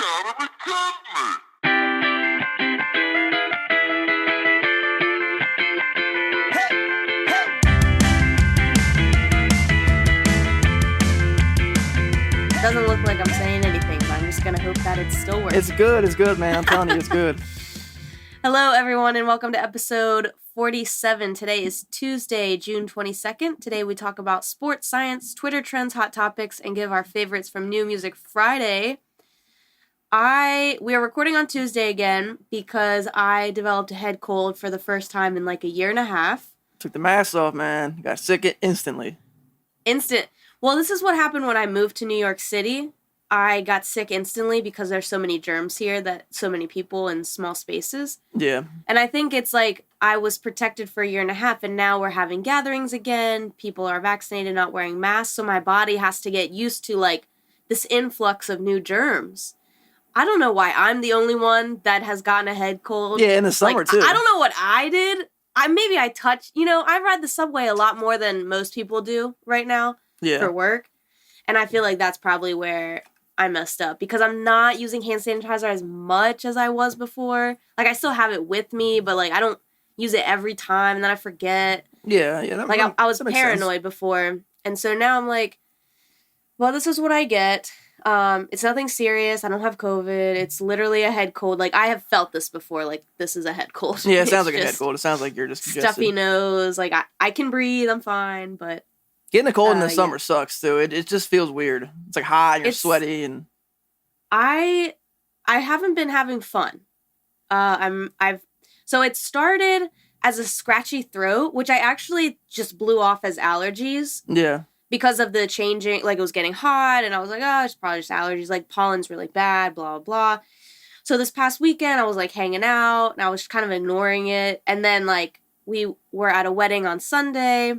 gotta be kidding me. It doesn't look like I'm saying anything, but I'm just going to hope that it still works. It's good, man. I'm telling you, it's good. Hello, everyone, and welcome to episode 47. Today is Tuesday, June 22nd. Today we talk about sports, science, Twitter trends, hot topics, and give our favorites from New Music Friday. We are recording on Tuesday again because I developed a head cold for the first time in like a year and a half. Took the mask off, man. Got sick instantly. Well, this is what happened when I moved to New York City. I got sick instantly because there's so many germs here, that so many people in small spaces. Yeah. And I think it's like I was protected for a year and a half, and now we're having gatherings again. People are vaccinated, not wearing masks, so my body has to get used to like this influx of new germs. I don't know why I'm the only one that has gotten a head cold. Yeah, in the summer too. I don't know what I did. Maybe I touched, I ride the subway a lot more than most people do right now. Yeah. For work. And I feel like that's probably where I messed up because I'm not using hand sanitizer as much as I was before. Like, I still have it with me, but like I don't use it every time and then I forget. Yeah. I was paranoid before. And so now I'm like, well, this is what I get. It's nothing serious. I don't have COVID. It's literally a head cold. Like, I have felt this before. Like, this is a head cold. Yeah, it sounds like a head cold. It sounds like you're just congested. Stuffy nose. Like, I can breathe. I'm fine, but... Getting a cold in the summer sucks too. It just feels weird. It's like hot and you're sweaty and I haven't been having fun. So it started as a scratchy throat, which I actually just blew off as allergies. Yeah. Because of the changing, like it was getting hot and I was like, oh, it's probably just allergies. Like pollen's really bad, blah, blah, blah. So this past weekend I was like hanging out and I was kind of ignoring it. And then like we were at a wedding on Sunday.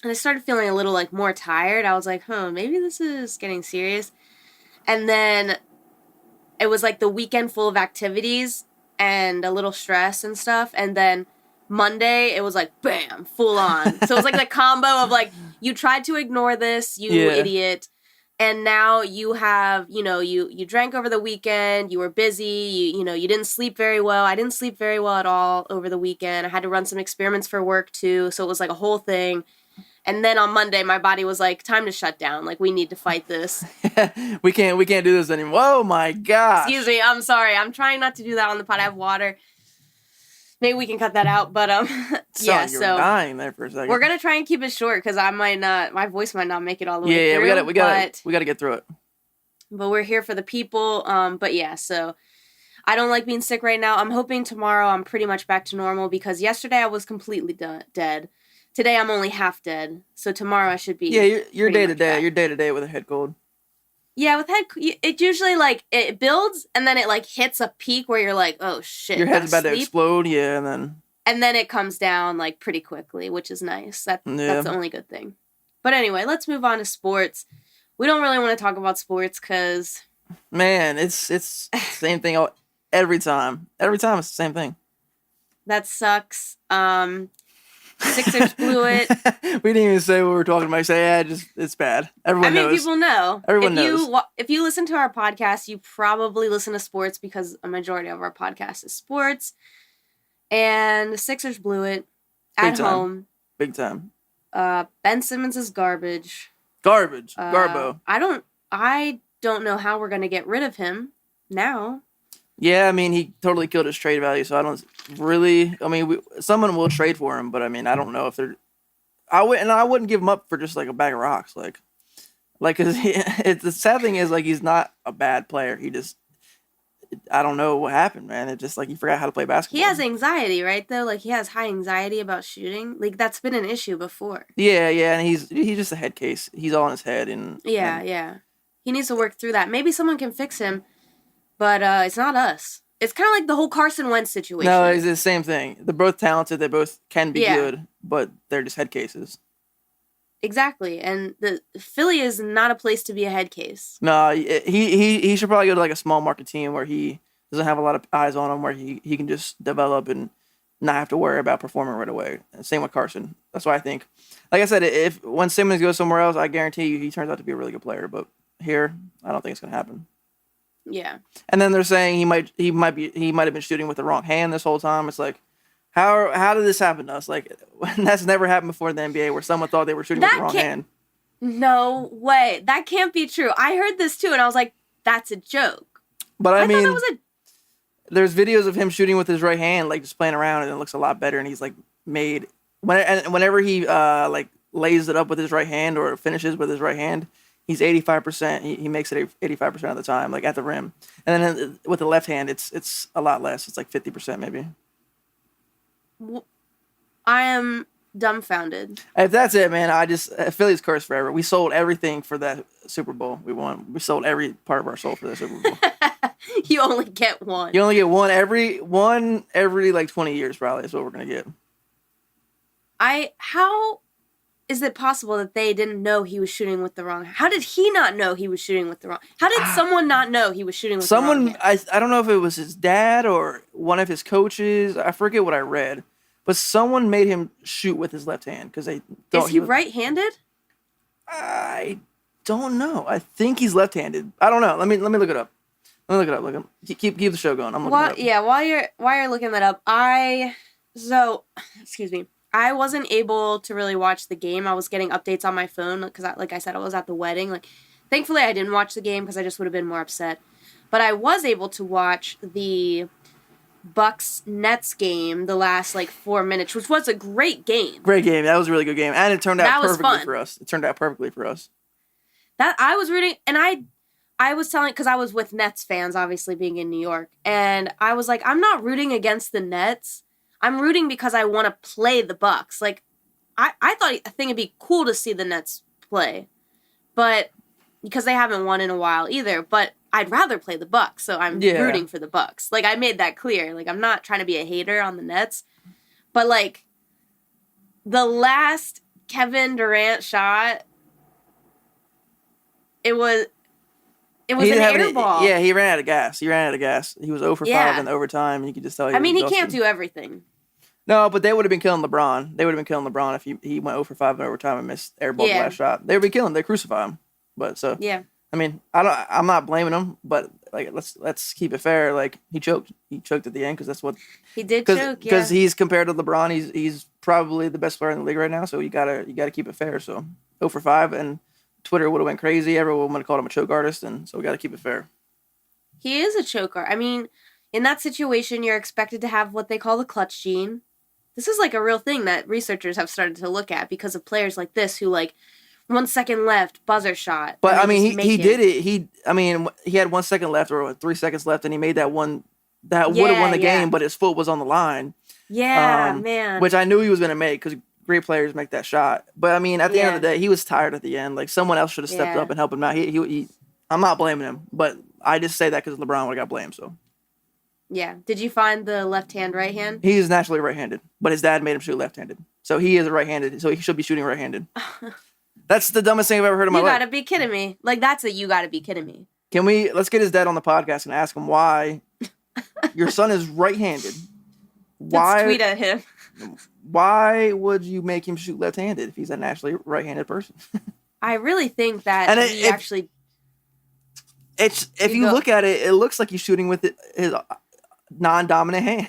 And I started feeling a little, like, more tired. I was like, maybe this is getting serious. And then it was, like, the weekend full of activities and a little stress and stuff. And then Monday, it was, like, bam, full on. So it was, like, the combo of, like, you tried to ignore this, you idiot. And now you have, you drank over the weekend, you were busy, you didn't sleep very well. I didn't sleep very well at all over the weekend. I had to run some experiments for work, too. So it was, like, a whole thing. And then on Monday, my body was like, time to shut down. Like, we need to fight this. we can't do this anymore. Oh, my God. Excuse me. I'm sorry. I'm trying not to do that on the pod. I have water. Maybe we can cut that out. But, yeah, so. You're dying there for a second. We're going to try and keep it short because my voice might not make it all the way through. Yeah, we got to get through it. But we're here for the people. But yeah, so I don't like being sick right now. I'm hoping tomorrow I'm pretty much back to normal because yesterday I was completely dead. Today I'm only half dead, so tomorrow I should be. Yeah, you're day to day. You're day to day with a head cold. Yeah, with it usually like it builds and then it like hits a peak where you're like, oh shit, your head's about to explode. Yeah, and then it comes down like pretty quickly, which is nice. That's the only good thing. But anyway, let's move on to sports. We don't really want to talk about sports because man, it's the same thing every time. Every time it's the same thing. That sucks. Sixers blew it. We didn't even say what we were talking about. Say, it's bad. Everyone knows. People know. Everyone knows. If you listen to our podcast, you probably listen to sports because a majority of our podcast is sports. And the Sixers blew it at home. Big time. Ben Simmons is garbage. Garbo. I don't know how we're going to get rid of him now. Yeah, I mean, he totally killed his trade value, so I don't really... I mean, someone will trade for him, but I mean, I don't know if they're... I wouldn't give him up for just, like, a bag of rocks, cause the sad thing is, like, he's not a bad player. He just... I don't know what happened, man. It just, like, he forgot how to play basketball. He has anxiety, right, though? Like, he has high anxiety about shooting. Like, that's been an issue before. Yeah, and he's just a head case. He's all in his head, and... Yeah. He needs to work through that. Maybe someone can fix him. But it's not us. It's kind of like the whole Carson Wentz situation. No, it's the same thing. They're both talented. They both can be good, but they're just head cases. Exactly. And the Philly is not a place to be a head case. No, he should probably go to like a small market team where he doesn't have a lot of eyes on him, where he can just develop and not have to worry about performing right away. And same with Carson. That's why I think, like I said, when Simmons goes somewhere else, I guarantee you he turns out to be a really good player. But here, I don't think it's going to happen. Yeah. And then they're saying he might have been shooting with the wrong hand this whole time. It's like, how did this happen to us? Like, that's never happened before in the NBA where someone thought they were shooting with the wrong hand. No way. That can't be true. I heard this too, and I was like, that's a joke. But I mean, thought that was there's videos of him shooting with his right hand, like just playing around, and it looks a lot better. And he's like whenever he like lays it up with his right hand or finishes with his right hand, he's 85%. He makes it 85% of the time, like at the rim. And then with the left hand, it's a lot less. It's like 50% maybe. I am dumbfounded. If that's it, man, Philly's cursed forever. We sold everything for that Super Bowl we won. We sold every part of our soul for that Super Bowl. You only get one. You only get one every like 20 years probably is what we're gonna get. How is it possible that they didn't know he was shooting with the wrong? How did he not know he was shooting with the wrong? How did someone not know he was shooting with the wrong hand? I don't know if it was his dad or one of his coaches. I forget what I read. But someone made him shoot with his left hand because they thought Is he right-handed? I don't know. I think he's left-handed. I don't know. Let me look it up. Keep the show going. I'm looking it up. Yeah, while you're looking that up, excuse me. I wasn't able to really watch the game. I was getting updates on my phone because, like I said, I was at the wedding. Like, thankfully, I didn't watch the game because I just would have been more upset. But I was able to watch the Bucks-Nets game the last, 4 minutes, which was a great game. Great game. That was a really good game. And it turned out perfectly fun. for us. It turned out perfectly for us. That I was rooting, and I was telling, because I was with Nets fans, obviously, being in New York, and I was like, I'm not rooting against the Nets. I'm rooting because I want to play the Bucks. Like, I think it'd be cool to see the Nets play, but because they haven't won in a while either, but I'd rather play the Bucks, so I'm rooting for the Bucks. Like, I made that clear. Like, I'm not trying to be a hater on the Nets, but, like, the last Kevin Durant shot, it was an air ball. Yeah, he ran out of gas. He was 0 for 5 in the overtime, and you could just tell he was exhausted. Can't do everything. No, but they would have been killing LeBron. They would have been killing LeBron if he went 0 for 5 in overtime and missed air ball the last shot. They would be killing him. They crucify him. But so yeah. I mean, I'm not blaming him, but like let's keep it fair. Like he choked at the end because that's what he did choke. Because he's compared to LeBron, he's probably the best player in the league right now. So you gotta keep it fair. So 0 for 5, and Twitter would have went crazy. Everyone would have called him a choke artist, and so we got to keep it fair. He is a choker. I mean, in that situation, you're expected to have what they call the clutch gene. This is like a real thing that researchers have started to look at because of players like this who 1 second left, buzzer shot. But I mean, he did it. He had 1 second left or 3 seconds left, and he made that one that would have won the game, but his foot was on the line. Yeah, man. Which I knew he was going to make because great players make that shot. But I mean, at the end of the day, he was tired at the end. Like someone else should have stepped up and helped him out. He I'm not blaming him, but I just say that because LeBron would have got blamed. So. Yeah. Did you find the left hand, right hand? He is naturally right-handed, but his dad made him shoot left-handed. So he is right-handed, so he should be shooting right-handed. That's the dumbest thing I've ever heard in my life. You gotta be kidding me. You gotta be kidding me. Let's get his dad on the podcast and ask him why your son is right-handed. Let's tweet at him. Why would you make him shoot left-handed if he's a naturally right-handed person? I really think that if you look at it, it looks like he's shooting with his non-dominant hand.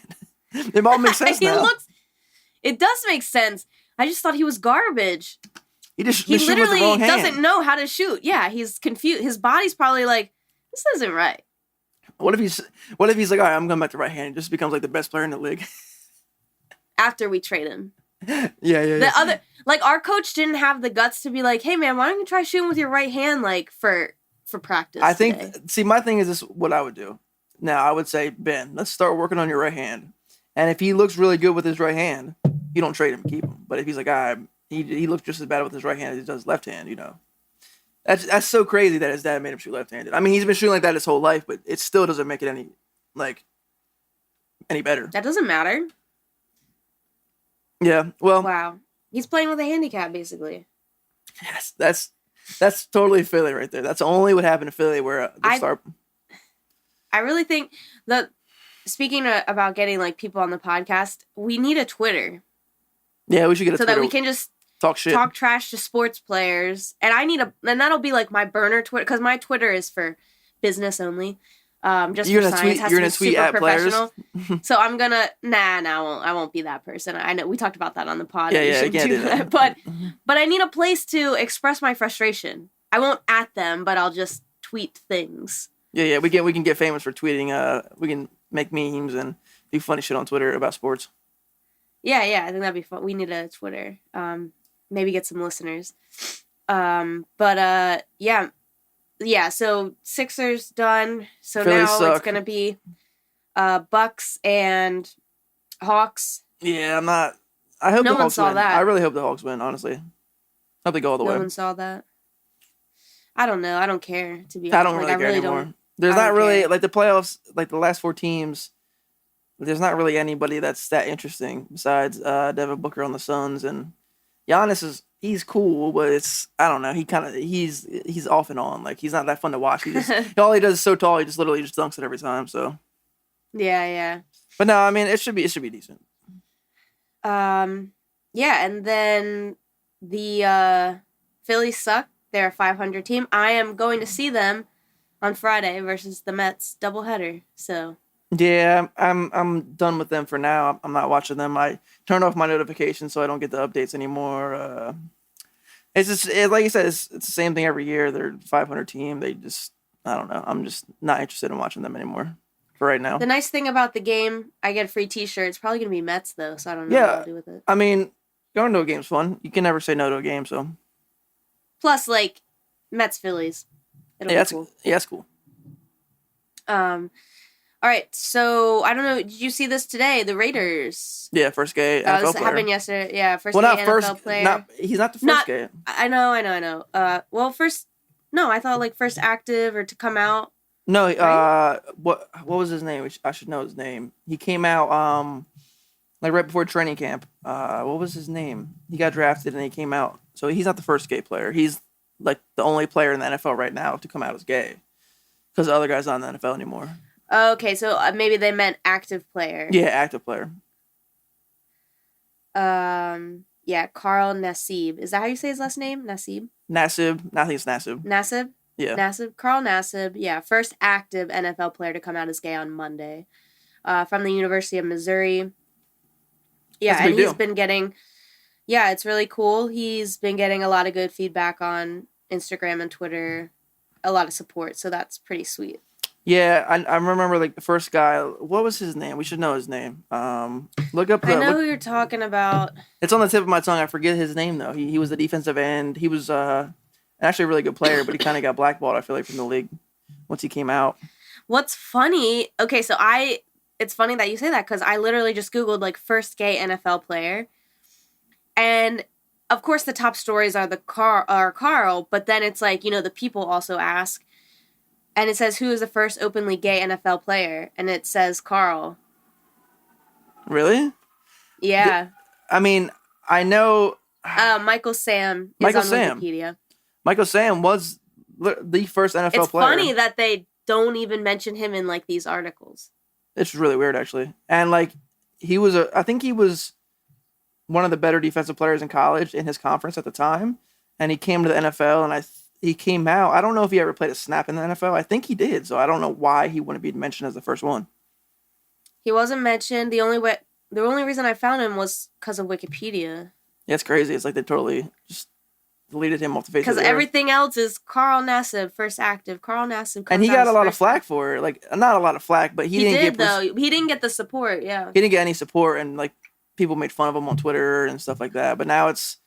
It all makes sense now. It does make sense. I just thought he was garbage. He literally doesn't know how to shoot. Yeah, he's confused. His body's probably like, this isn't right. What if he's like, all right, I'm going back to right hand. He just becomes like the best player in the league. After we trade him. Yeah. Our coach didn't have the guts to be like, hey man, why don't you try shooting with your right hand for practice? I think my thing is this: what I would do. Now I would say, Ben, let's start working on your right hand. And if he looks really good with his right hand, you don't trade him, keep him. But if he's like, he looks just as bad with his right hand as he does left hand, That's so crazy that his dad made him shoot left-handed. I mean, he's been shooting like that his whole life, but it still doesn't make it any better. That doesn't matter. Yeah, well. Wow. He's playing with a handicap, basically. Yes, that's totally Philly right there. That's only what happened to Philly where I really think that, speaking about getting people on the podcast, we need a Twitter. Yeah, we should get a Twitter. So that we can just talk trash to sports players. And and that'll be my burner Twitter, because my Twitter is for business only. Just You're for gonna science. tweet. Has You're to be gonna tweet super at players. professional. So I'm gonna I won't be that person. I know we talked about that on the pod. Yeah, You yeah, should can't do that. but I need a place to express my frustration. I won't at them, but I'll just tweet things. Yeah, we can get famous for tweeting. We can make memes and do funny shit on Twitter about sports. Yeah, I think that'd be fun. We need a Twitter. Maybe get some listeners. Yeah. So Sixers done. So Philly now suck. it's gonna be Bucks and Hawks. Yeah, I'm not. I hope No the one Hawks saw win. that. I really hope the Hawks win. Honestly, hope they go all the No way. one saw that. I don't know. I don't care, to be I honest. don't really care anymore. Don't. There's I not don't really care. like the playoffs. Like the last 4 teams, there's not really anybody that's that interesting besides Devin Booker on the Suns, and Giannis he's cool, but I don't know. He's off and on. Like he's not that fun to watch. All he does is so tall. He just literally just dunks it every time. So Yeah. but no, I mean it should be decent. Yeah, and then the Phillies suck. They're a 500 team. I am going to see them on Friday versus the Mets doubleheader. So Yeah, I'm done with them for now. I'm not watching them. I turn off my notifications so I don't get the updates anymore. It's just like you said, it's the same thing every year. They're a 500 team. They just I don't know. I'm just not interested in watching them anymore for right now. the nice thing about the game, I get a free T-shirt. It's probably gonna be Mets though, so I don't know what I'll do with it. I mean, going to a game's fun. You can never say no to a game. So Plus, like Mets Phillies, it'll be cool. Yeah, that's cool. All right, so I don't know. Did you see this today? The Raiders. Yeah, first gay NFL This player. happened yesterday. Yeah, first Well, gay not NFL first. player. He's not the first gay. I know. Well, first. No, I thought like first active or to come out. No, Right? what was his name? I should know his name. He came out like right before training camp. What was his name? He got drafted and he came out. So he's not the first gay player. He's like the only player in the NFL right now to come out as gay, because the other guy's not in the NFL anymore. Okay, so maybe they meant active player. Yeah, active player. Yeah, Carl Nassib. Is that how you say his last name? Nassib? Nassib. I think it's Nassib. Nassib? Yeah. Nassib. Carl Nassib. Yeah, first active NFL player to come out as gay on Monday. From the University of Missouri. Yeah, and he's been getting... Yeah, it's really cool. He's been getting a lot of good feedback on Instagram and Twitter. A lot of support, so that's pretty sweet. Yeah, I remember like the first guy. What was his name? We should know his name. Look up. I know who you're talking about. It's on the tip of my tongue. I forget his name though. He was the defensive end. He was actually a really good player, but he kind of got blackballed. I feel like from the league once he came out. What's funny? Okay, so it's funny that you say that because I literally just Googled like first gay NFL player, and of course the top stories are Carl, but then it's like the people also ask. And it says, who is the first openly gay NFL player? And it says Carl. Really? Yeah. I mean, I know... Michael Sam is on Wikipedia. Michael Sam was the first NFL player. It's funny that they don't even mention him in, like, these articles. It's really weird, actually. And, like, I think he was one of the better defensive players in college in his conference at the time. And he came to the NFL, and he came out. I don't know if he ever played a snap in the NFL. I think he did, so I don't know why he wouldn't be mentioned as the first one. He wasn't mentioned. The only reason I found him was because of Wikipedia. Yeah, it's crazy. It's like they totally just deleted him off the face of the earth. Because everything else is Carl Nassib, first active. Carl Nassib. And he got a lot of flack for it. Like, not a lot of flack, but he didn't get... He didn't get the support, yeah. He didn't get any support, and, like, people made fun of him on Twitter and stuff like that. But now it's...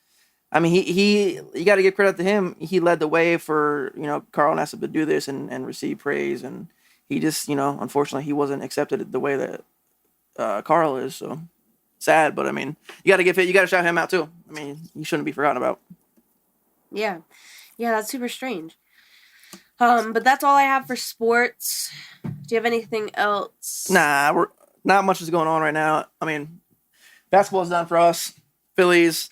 I mean, you got to give credit to him. He led the way for, Carl Nassib to do this and receive praise. And he just, unfortunately, he wasn't accepted the way that Carl is. So sad, but I mean, you got to shout him out too. I mean, he shouldn't be forgotten about. Yeah, that's super strange. But that's all I have for sports. Do you have anything else? Nah, not much is going on right now. I mean, basketball's done for us. Phillies.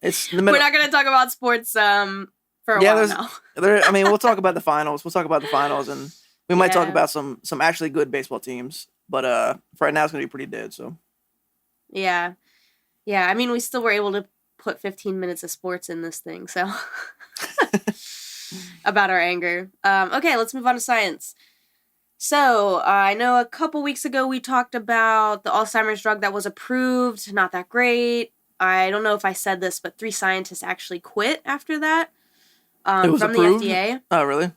It's the middle. We're not going to talk about sports for a while now. I mean, we'll talk about the finals. And we might talk about some actually good baseball teams. But for right now, it's going to be pretty dead. So. Yeah. I mean, we still were able to put 15 minutes of sports in this thing. So about our anger. Okay, let's move on to science. So, I know a couple weeks ago we talked about the Alzheimer's drug that was approved. Not that great. I don't know if I said this, but 3 scientists actually quit after that It was from approved? the FDA. Oh, really?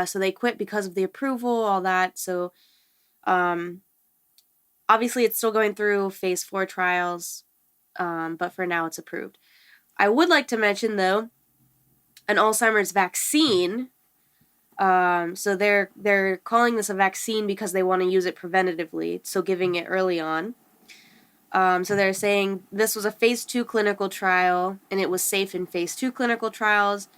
So they quit because of the approval, all that. So, obviously it's still going through phase 4 trials, but for now it's approved. I would like to mention, though, an Alzheimer's vaccine. So they're calling this a vaccine because they want to use it preventatively, so giving it early on. So they're saying this was a phase 2 clinical trial, and it was safe in phase 2 clinical trials,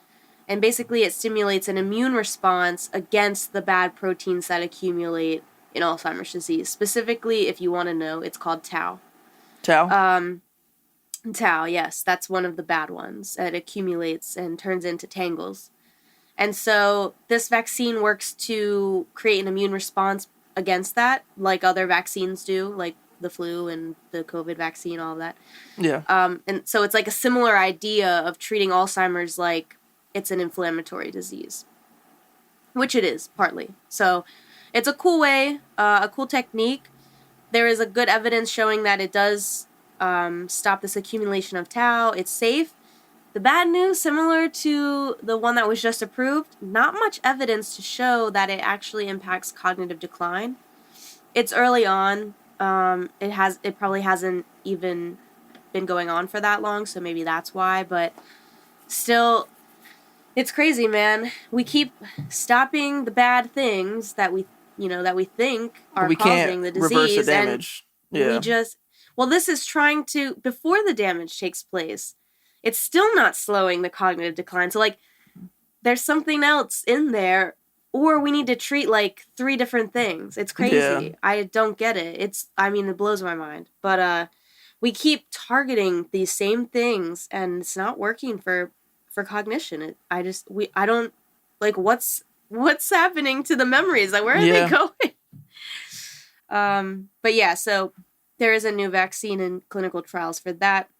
and basically it stimulates an immune response against the bad proteins that accumulate in Alzheimer's disease. Specifically, if you want to know, it's called tau. Tau? Tau, yes, that's one of the bad ones. It accumulates and turns into tangles. And so this vaccine works to create an immune response against that, like other vaccines do, like the flu and the COVID vaccine, all of that. Yeah. And so it's like a similar idea of treating Alzheimer's like it's an inflammatory disease, which it is, partly. So it's a cool way, a cool technique. There is a good evidence showing that it does stop this accumulation of tau. It's safe. The bad news, similar to the one that was just approved, not much evidence to show that it actually impacts cognitive decline. It's early on. It probably hasn't even been going on for that long, so maybe that's why. But still, it's crazy, man. We keep stopping the bad things that we think are causing the disease, reverse the damage. And this is trying to, before the damage takes place, it's still not slowing the cognitive decline. So, like, there's something else in there, or we need to treat, like, 3 different things. It's crazy. Yeah. I don't get it. It blows my mind. But we keep targeting these same things, and it's not working for cognition. I don't, like, what's happening to the memories? Like, where are they going? But yeah, so there is a new vaccine in clinical trials for that.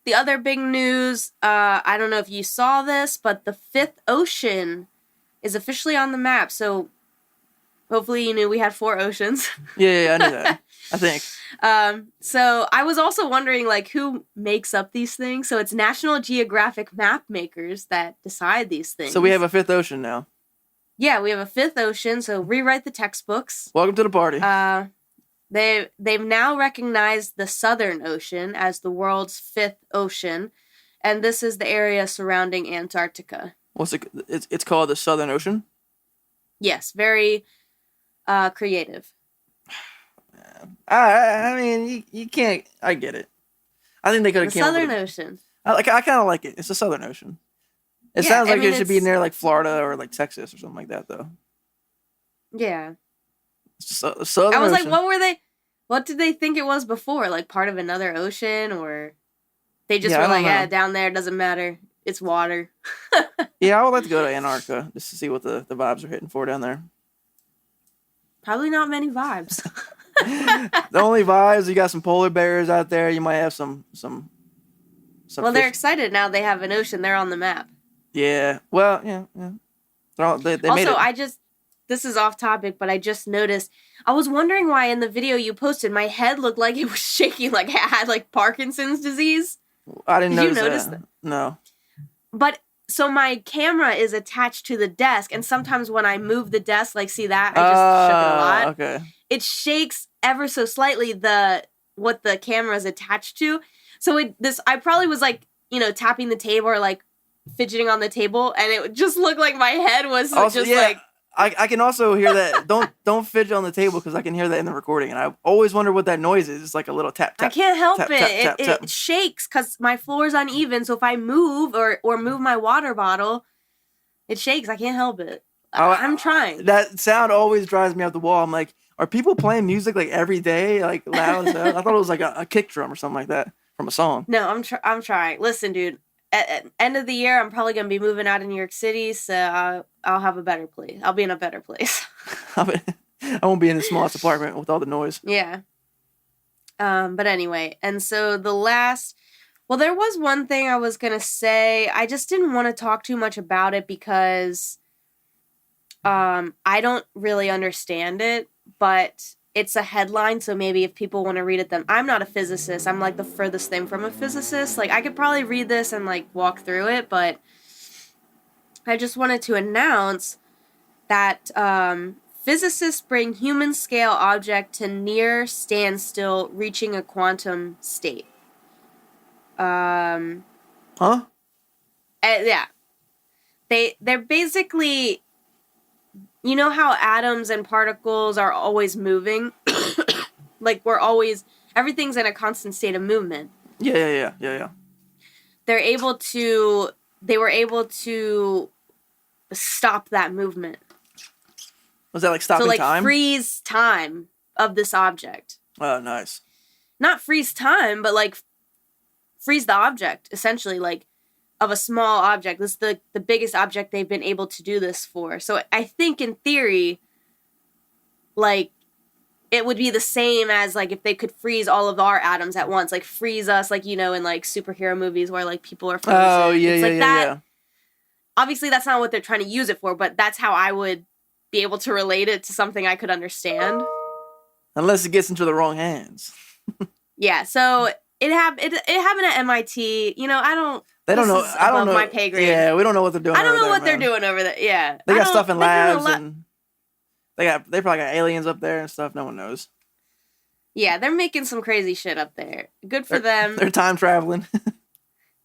The other big news, I don't know if you saw this, but the 5th ocean is officially on the map. So hopefully you knew we had 4 oceans. Yeah, I knew that. I think. So I was also wondering, like, who makes up these things? So it's National Geographic map makers that decide these things. So we have a 5th ocean now. Yeah, we have a 5th ocean, so rewrite the textbooks. Welcome to the party. They've now recognized the Southern Ocean as the world's 5th ocean, and this is the area surrounding Antarctica. What's it? It's called the Southern Ocean? Yes, very creative. I mean, you can't. I get it. I think they could have The came up with Southern it. Ocean. I kind of like it. It's the Southern Ocean. It Yeah, sounds I like mean, it should be it's- near like Florida or like Texas or something like that, though. Yeah. Southern I was Ocean. like, what did they think it was before? Like part of another ocean, or they just Yeah, I were don't like, know. down there doesn't matter. It's water. Yeah, I would like to go to Antarctica just to see what the vibes are hitting for down there. Probably not many vibes. The only vibes, you got some polar bears out there. You might have some Well, they're fish. excited now they have an ocean. They're on the map. Yeah. Well, yeah. They made Also, it. this is off topic, but I just noticed, I was wondering why in the video you posted, my head looked like it was shaking, like I had like Parkinson's disease. I didn't Did you notice notice that. that? No. But, so my camera is attached to the desk, and sometimes when I move the desk, like, see that? I just shook it a lot. Okay. It shakes ever so slightly what the camera is attached to. So I probably was like, tapping the table or like fidgeting on the table, and it just looked like my head was Also, just yeah, like, I can also hear that. Don't fidget on the table because I can hear that in the recording, and I always wonder what that noise is. It's like a little tap tap. I can't help tap, it. tap, tap, tap. It shakes because my floor is uneven. So if I move or move my water bottle, it shakes. I can't help it. I'm trying. That sound always drives me up the wall. I'm like, are people playing music like every day, like loud as hell? I thought it was like a kick drum or something like that from a song. No, I'm trying. Listen, dude. At end of the year, I'm probably gonna be moving out of New York City, so I'll have a better place. I'll be in a better place. I won't be in the smallest apartment with all the noise. Yeah. But anyway, and so there was one thing I was gonna say. I just didn't want to talk too much about it because I don't really understand it, but it's a headline, so maybe if people want to read it, then I'm not a physicist. I'm like the furthest thing from a physicist. Like, I could probably read this and like walk through it, but I just wanted to announce that physicists bring human scale object to near standstill, reaching a quantum state. Huh? Yeah. They're basically, you know how atoms and particles are always moving? Like, everything's in a constant state of movement. Yeah. They were able to stop that movement. Was that like stopping time? So, like, freeze time of this object. Oh, nice. Not freeze time, but, like, freeze the object, essentially, like, of a small object. This is the biggest object they've been able to do this for. So I think in theory, like, it would be the same as, like, if they could freeze all of our atoms at once, like, freeze us, like, you know, in, like, superhero movies where, like, people are frozen. Oh, yeah, it's yeah, like yeah, that. yeah. Obviously, that's not what they're trying to use it for, but that's how I would be able to relate it to something I could understand. Unless it gets into the wrong hands. Yeah, so it happened at MIT. You know, They don't know. I don't know. My pay grade. Yeah, we don't know what they're doing. I don't know what man. they're doing over there. Yeah, They got stuff in labs and they probably got aliens up there and stuff. No one knows. Yeah, they're making some crazy shit up there. Good for them. They're time traveling.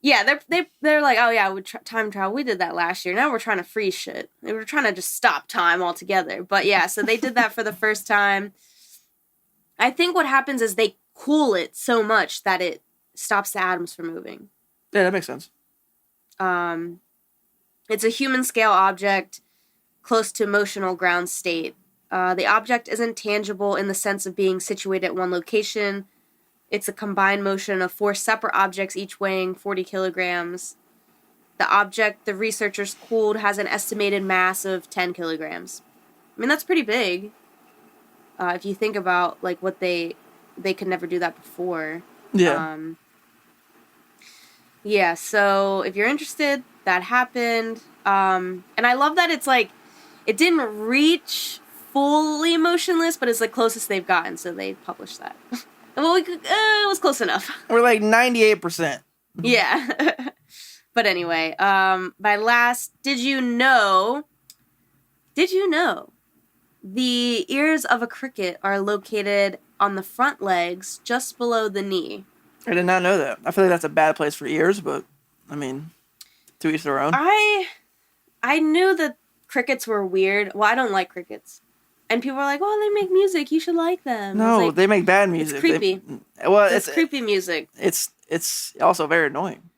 Yeah, they're like, oh yeah, we time travel. We did that last year. Now we're trying to freeze shit. They were trying to just stop time altogether. But yeah, so they did that for the first time. I think what happens is they cool it so much that it stops the atoms from moving. Yeah, that makes sense. It's a human scale object close to emotional ground state. The object isn't tangible in the sense of being situated at one location. It's a combined motion of 4 separate objects, each weighing 40 kilograms. The object the researchers cooled has an estimated mass of 10 kilograms. I mean, that's pretty big. If you think about, like, what they could never do that before. Yeah. Yeah, so if you're interested, that happened. And I love that it's like, it didn't reach fully motionless, but it's the closest they've gotten, so they published that. Well, it was close enough. We're like 98%. Yeah. But anyway, did you know the ears of a cricket are located on the front legs just below the knee? I did not know that. I feel like that's a bad place for ears, but I mean, to each their own. I knew that crickets were weird. Well, I don't like crickets. And people are like, "Oh, they make music. You should like them." No, like, they make bad music. It's creepy. It's creepy music. It's also very annoying.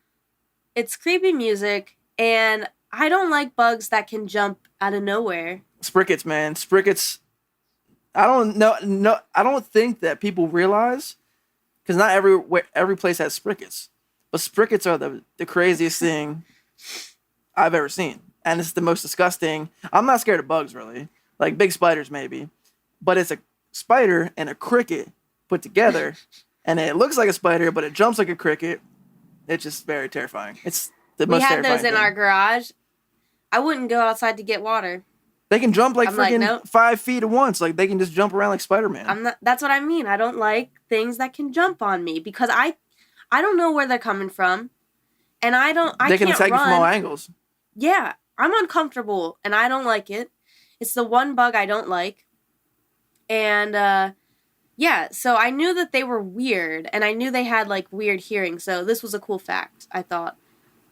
It's creepy music, and I don't like bugs that can jump out of nowhere. Sprickets, man. Sprickets. I don't know. No, I don't think that people realize, because not every place has sprickets, but sprickets are the craziest thing I've ever seen, and it's the most disgusting. I'm not scared of bugs, really. Like big spiders, maybe, but it's a spider and a cricket put together, and it looks like a spider, but it jumps like a cricket. It's just very terrifying. It's the most terrifying. We had those in our garage. I wouldn't go outside to get water. They can jump like freaking 5 feet at once. Like they can just jump around like Spider-Man. That's what I mean. I don't like things that can jump on me because I don't know where they're coming from, and they can attack you from all angles. Yeah, I'm uncomfortable, and I don't like it. It's the one bug I don't like. And, yeah, so I knew that they were weird, and I knew they had, like, weird hearing, so this was a cool fact, I thought.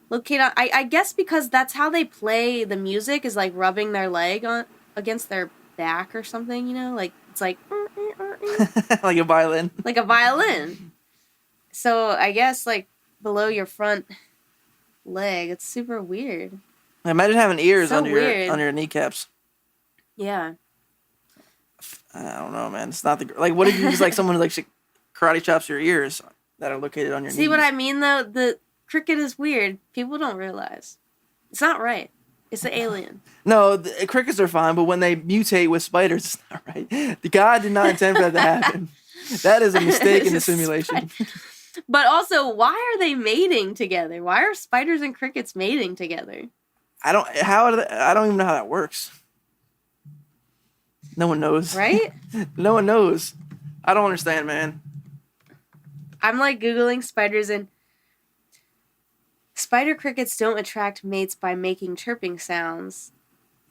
I guess because that's how they play the music, is, like, rubbing their leg against their back or something, you know? Like, it's like... like a violin. Like a violin. So, I guess, like, below your front leg, it's super weird. Imagine having ears on your kneecaps. Yeah. I don't know, man. It's not like, what if you just like someone who like karate chops your ears that are located on your knees? See what I mean, though? The cricket is weird. People don't realize. It's not right. It's an alien. No, the crickets are fine, but when they mutate with spiders, it's not right. The God did not intend for that to happen. That is a mistake in the simulation. But also, why are they mating together? Why are spiders and crickets mating together? I don't even know how that works. No one knows. Right? No one knows. I don't understand, man. I'm like Googling spiders, and spider crickets don't attract mates by making chirping sounds.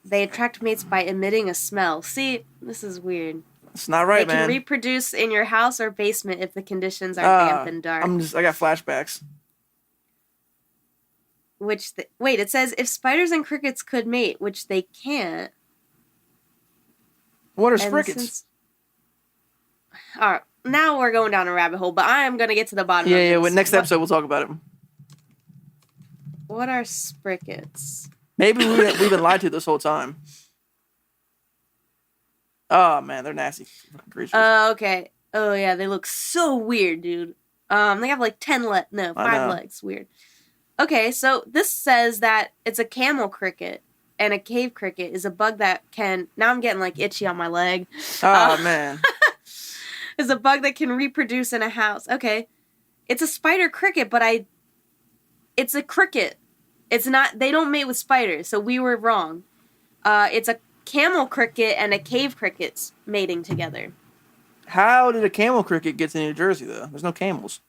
They attract mates by emitting a smell. See, this is weird. It's not right, they man. can reproduce in your house or basement if the conditions are damp and dark. I got flashbacks. Wait, it says if spiders and crickets could mate, which they can't. What are sprickets? All right, now we're going down a rabbit hole, but I am going to get to the bottom of this. Yeah, next episode we'll talk about it. What are sprickets? Maybe we've been lied to this whole time. Oh, man, they're nasty creatures. Okay. Oh, yeah, they look so weird, dude. They have like 5 legs. Weird. Okay, so this says that it's a camel cricket, and a cave cricket is a bug that can... Now I'm getting like itchy on my leg. Oh, man. Is a bug that can reproduce in a house. Okay. It's a spider cricket, but it's a cricket. It's not... They don't mate with spiders, so we were wrong. It's a camel cricket and a cave cricket's mating together. How did a camel cricket get to New Jersey, though? There's no camels.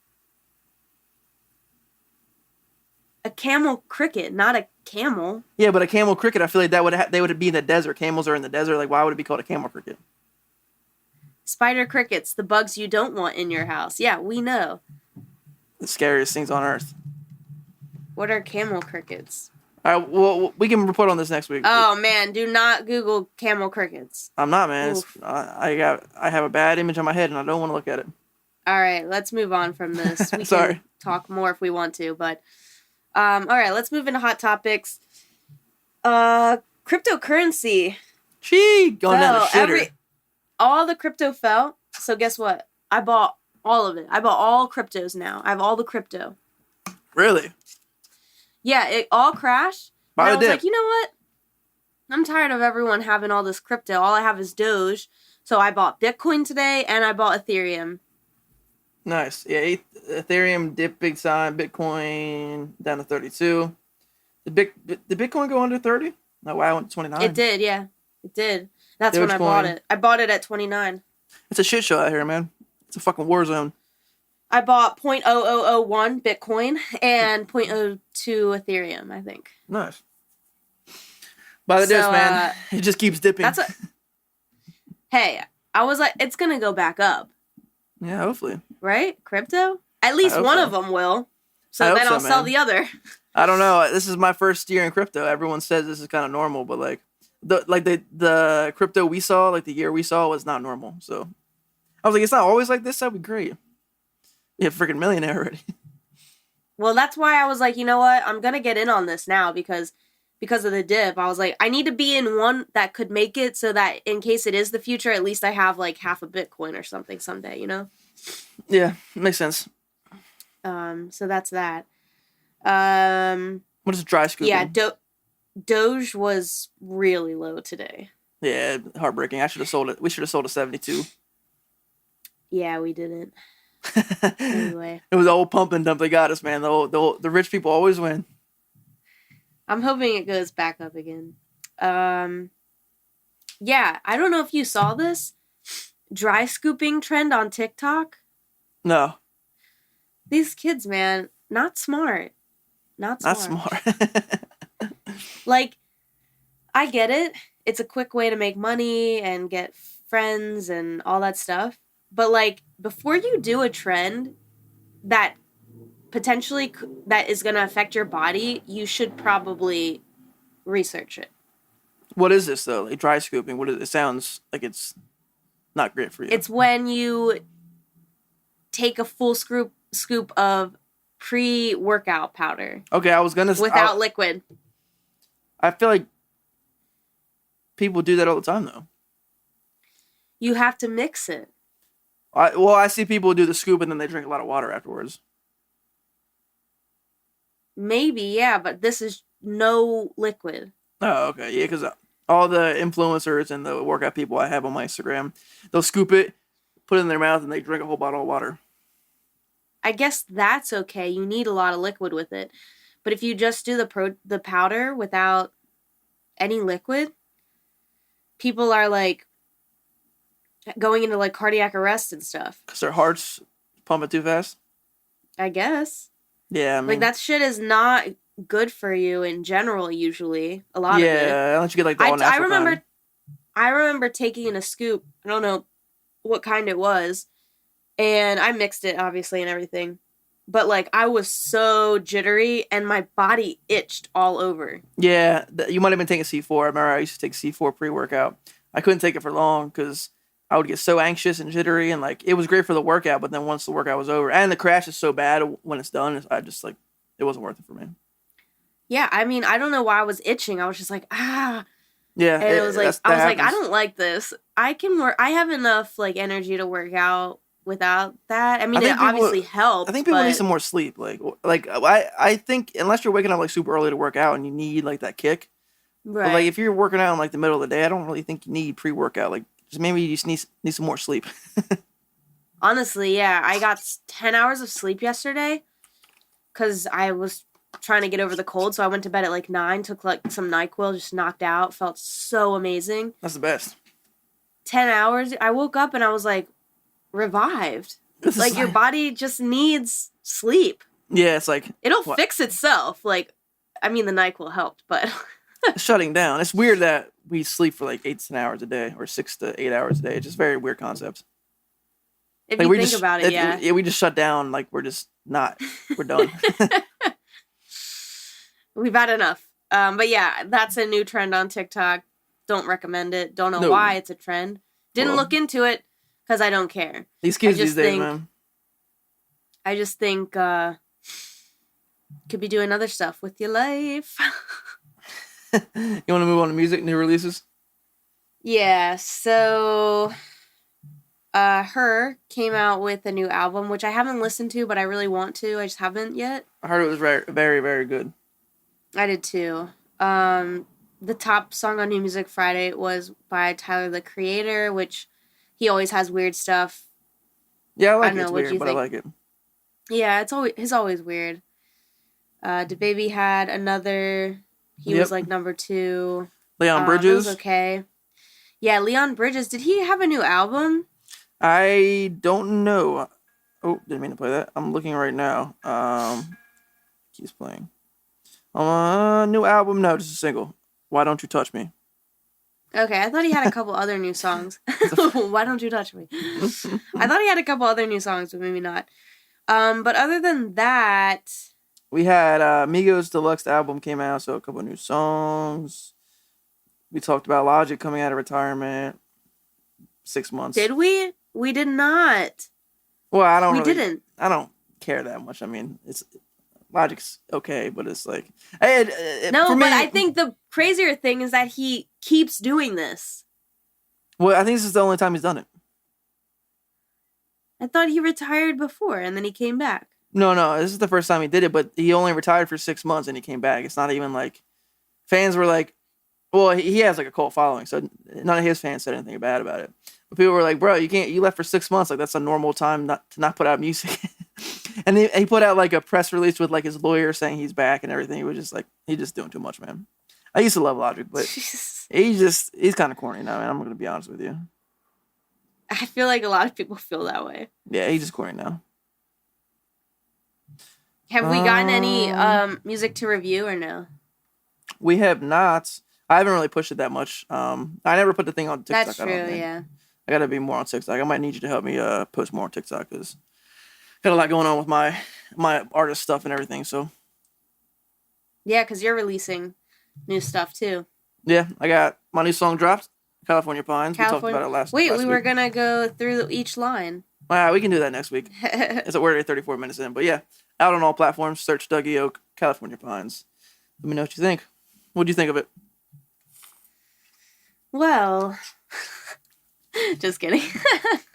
A camel cricket, not a camel. Yeah, but a camel cricket, I feel like they would be in the desert. Camels are in the desert. Like, why would it be called a camel cricket? Spider crickets, the bugs you don't want in your house. Yeah, we know. The scariest things on earth. What are camel crickets? All right, well, we can report on this next week. Oh, man, do not Google camel crickets. I'm not, man. I have a bad image on my head, and I don't want to look at it. All right, let's move on from this. We Sorry. can talk more if we want to, but... all right, let's move into hot topics. Cryptocurrency. Going down the shitter. All the crypto fell. So guess what? I bought all of it. I bought all cryptos now. I have all the crypto. Really? Yeah, it all crashed. Buy and I the was dip. like, you know what? I'm tired of everyone having all this crypto. All I have is Doge. So I bought Bitcoin today, and I bought Ethereum. Nice. Yeah, Ethereum dipped big time. Bitcoin down to 32. Did Bitcoin go under 30? No, wow, it went to 29. It did, yeah. It did. That's when I bought it. I bought it at 29. It's a shit show out here, man. It's a fucking war zone. I bought 0.0001 Bitcoin and 0.02 Ethereum, I think. Nice. By the dips, man. It just keeps dipping. Hey, I was like, it's going to go back up. Yeah, hopefully. Right? Crypto? At least one of them will. So then I'll sell the other. I don't know. This is my first year in crypto. Everyone says this is kind of normal, but the crypto we saw, like the year we saw, was not normal. So I was like, it's not always like this. That'd be great. Be a freaking millionaire already. Well, that's why I was like, you know what? I'm gonna get in on this now because of the dip. I was like, I need to be in one that could make it so that in case it is the future, at least I have like half a Bitcoin or something someday, you know? Yeah, makes sense. So that's that. What is dry scooping? Yeah, Doge was really low today. Yeah, heartbreaking. I should have sold it. We should have sold a 72. Yeah, we didn't. Anyway. It was the old pump and dump that got us, man. The rich people always win. I'm hoping it goes back up again. Yeah, I don't know if you saw this dry scooping trend on TikTok. No. These kids, man, not smart. Not smart. Like, I get it. It's a quick way to make money and get friends and all that stuff. But, like, before you do a trend that potentially that is going to affect your body, you should probably research it. What is this, though? Like, dry scooping? What is it? It sounds like it's not great for you. It's when you take a full scoop of pre-workout powder. Okay, I was going to... Without liquid. I feel like people do that all the time, though. You have to mix it. I see people do the scoop and then they drink a lot of water afterwards. Maybe, yeah, but this is no liquid. Oh, okay. Yeah, because all the influencers and the workout people I have on my Instagram, they'll scoop it, put it in their mouth, and they drink a whole bottle of water. I guess that's okay. You need a lot of liquid with it. But if you just do the powder without any liquid, people are like, going into like cardiac arrest and stuff. Because their heart's pumping too fast. I guess. Yeah, I mean, Like that shit is not good for you in general. Usually, a lot of it. Yeah, unless you get like the all natural kind. I remember taking a scoop. I don't know what kind it was, and I mixed it obviously and everything. But like I was so jittery and my body itched all over. Yeah, you might have been taking C4. I remember I used to take C4 pre-workout. I couldn't take it for long because I would get so anxious and jittery, and like it was great for the workout, but then once the workout was over, and the crash is so bad when it's done, I just like it wasn't worth it for me. Yeah, I mean, I don't know why I was itching. I was just like, ah. Yeah, and it was like I don't like this. I can work. I have enough like energy to work out without that. I mean, it obviously helps. I think people need some more sleep. Like I think unless you're waking up like super early to work out and you need like that kick. Right. But like if you're working out in like the middle of the day, I don't really think you need pre-workout. Like just maybe you just need some more sleep. Honestly, yeah, I got 10 hours of sleep yesterday because I was trying to get over the cold. So I went to bed at like 9, took like some NyQuil, just knocked out. Felt so amazing. That's the best. 10 hours. I woke up and I was like revived. Like your body just needs sleep. Yeah, it's like it'll fix itself. Like, I mean, the NyQuil helped, but shutting down. It's weird that we sleep for like 8 to 10 hours a day or 6 to 8 hours a day. It's just very weird concept. If like you think about it, yeah. We just shut down. Like we're just not. We're done. We've had enough. But yeah, that's a new trend on TikTok. Don't recommend it. Don't know why it's a trend. Didn't look into it because I don't care. These kids these days, man. I just think could be doing other stuff with your life. You want to move on to music, new releases? Yeah, so Her came out with a new album, which I haven't listened to, but I really want to. I just haven't yet. I heard it was very, very, very good. I did too. The top song on New Music Friday was by Tyler, the Creator, which he always has weird stuff. Yeah, I like it. It's weird, but I like it. Yeah, he's always weird. DaBaby had another. He was like number 2. Leon Bridges. It was okay. Yeah, Leon Bridges. Did he have a new album? I don't know. Oh, didn't mean to play that. I'm looking right now. Keeps playing. New album? No, just a single. Why Don't You Touch Me? Okay, I thought he had a couple other new songs. Why Don't You Touch Me? I thought he had a couple other new songs, but maybe not. But other than that... We had Migos Deluxe album came out, so a couple new songs. We talked about Logic coming out of retirement. 6 months. Did we? We did not. Well, We didn't. I don't care that much. I mean, Logic's okay, but it's like... No, for me, but I think the crazier thing is that he keeps doing this. Well, I think this is the only time he's done it. I thought he retired before, and then he came back. No, this is the first time he did it, but he only retired for 6 months, and he came back. It's not even like... Fans were like... Well, he has like a cult following, so none of his fans said anything bad about it. But people were like, "Bro, you left for 6 months. Like that's a normal time to not put out music." And he put out like a press release with like his lawyer saying he's back and everything. He was just like he's just doing too much, man. I used to love Logic, but he's kind of corny now, man. I'm gonna be honest with you. I feel like a lot of people feel that way. Yeah, he's just corny now. Have we gotten any music to review or no? We have not. I haven't really pushed it that much. I never put the thing on TikTok. That's true, yeah. I gotta be more on TikTok. I might need you to help me post more on TikTok because got a lot going on with my artist stuff and everything. So yeah, because you're releasing new stuff too. Yeah, I got my new song dropped, California Pines. We talked about it last week. Wait, we were gonna go through each line. We can do that next week. We're already 34 minutes in, but yeah, out on all platforms. Search Dougie Oak, California Pines. Let me know what you think. What do you think of it? Well, just kidding.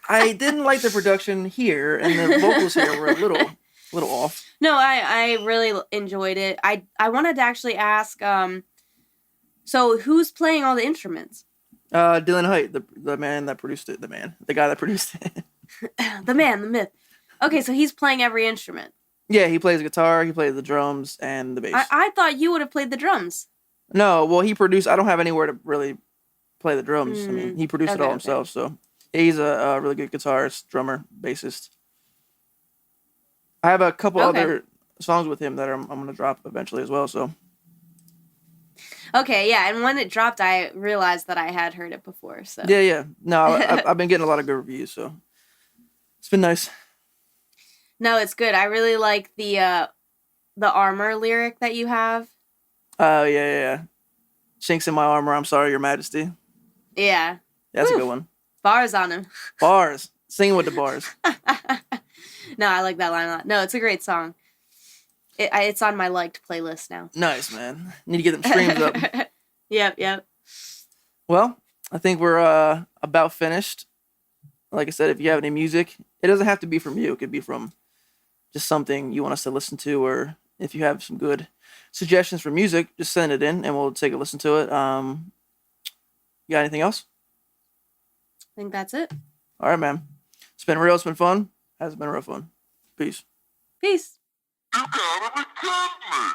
I didn't like the production here, and the vocals here were a little off. No, I really enjoyed it. I wanted to actually ask, so who's playing all the instruments? Dylan Height, the man that produced it. The guy that produced it. The man, the myth. Okay, so he's playing every instrument. Yeah, he plays guitar, he plays the drums, and the bass. I thought you would have played the drums. No, well, he produced... I don't have anywhere to really play the drums. I mean, he produced it all himself, so... He's a really good guitarist, drummer, bassist. I have a couple Okay. other songs with him that I'm gonna drop eventually as well. So Okay, yeah, and when it dropped, I realized that I had heard it before. So yeah. No, I've been getting a lot of good reviews, so it's been nice. no, it's good. I really like the armor lyric that you have. Oh yeah. Chinks in my armor. I'm sorry, Your Majesty. Yeah, That's a Woo. good one. Bars on him. Bars. Singing with the bars. No, I like that line a lot. No, it's a great song. It's on my liked playlist now. Nice, man. Need to get them streams up. Yep. Well, I think we're about finished. Like I said, if you have any music, it doesn't have to be from you. It could be from just something you want us to listen to, or if you have some good suggestions for music, just send it in and we'll take a listen to it. You got anything else? I think that's it. All right, man. It's been real. It's been fun. Has been real fun. Peace. Peace. You gotta be kidding me.